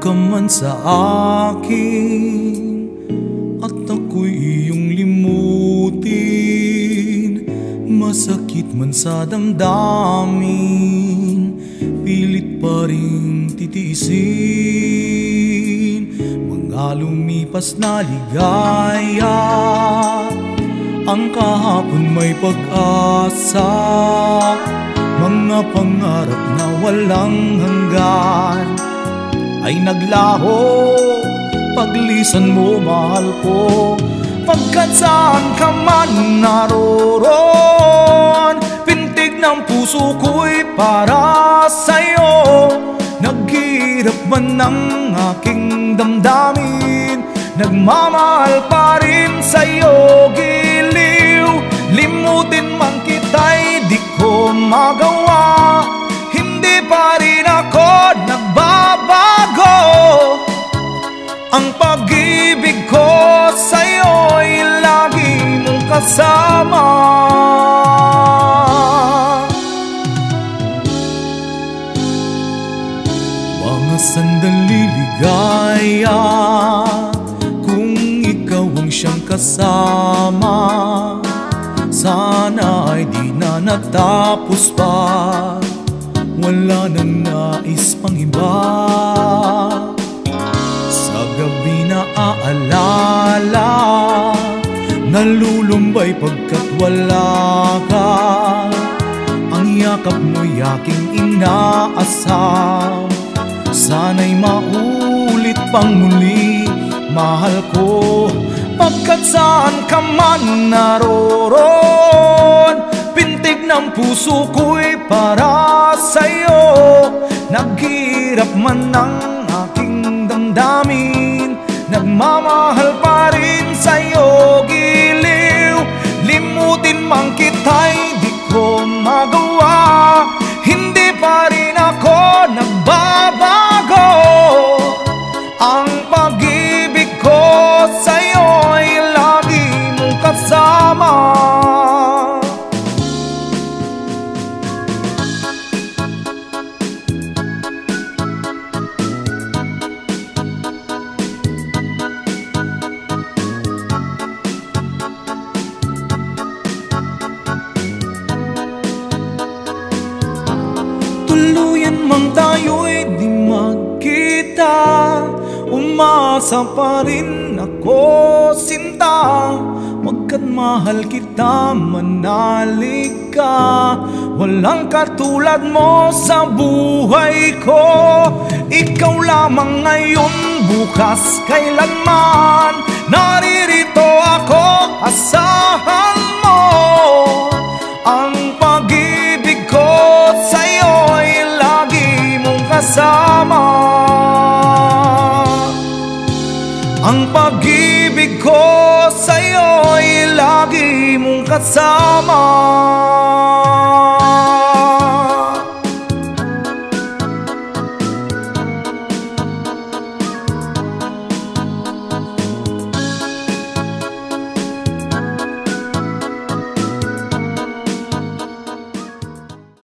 ka man sa akin at ako'y iyong limutin. Masakit man sa damdamin, pilit pa rin titiisin. Mga lumipas na ligaya, ang kahapon may pag-asa. Mga pangarap na walang hanggan ay naglaho paglisan mo, mahal ko. Pagkat saan ka man naroon, pintig ng puso ko'y para sa'yo. Naghirap man ng aking damdamin, nagmamahal pa rin sa'yo, giliw. Limutin man kita'y di ko magawa, hindi pa rin ako nagbabago. Ang pag-ibig ko sa'yo'y lagi mong kasama. Mga sandali ligaya, kung ikaw ang siyang kasama, sana ay di na natapos pa. Wala nang nais pang iba. Sa gabi na aalala, nalulumbay pagkat wala ka. Ang yakap mo'y aking inaasam, sana'y maulit pang muli, mahal ko. Pagkat saan ka man naroon, pintig ng puso ko'y para sa'yo. Naghirap man ng aking damdamin, nagmamahal pa rin sa'yo, giliw. Limutin man kita'y di ko magawa, hindi pa rin ako nagbabago. Ang pag-ibig ko sa'yo'y lagi mong kasama. Tuluyan mang tayo'y di magkita, umasa pa rin ako, sinta. Wagkat mahal kita, manalik ka. Walang katulad mo sa buhay ko. Ikaw lamang ngayon, bukas, kailanman. Naririto ako, asahan mo.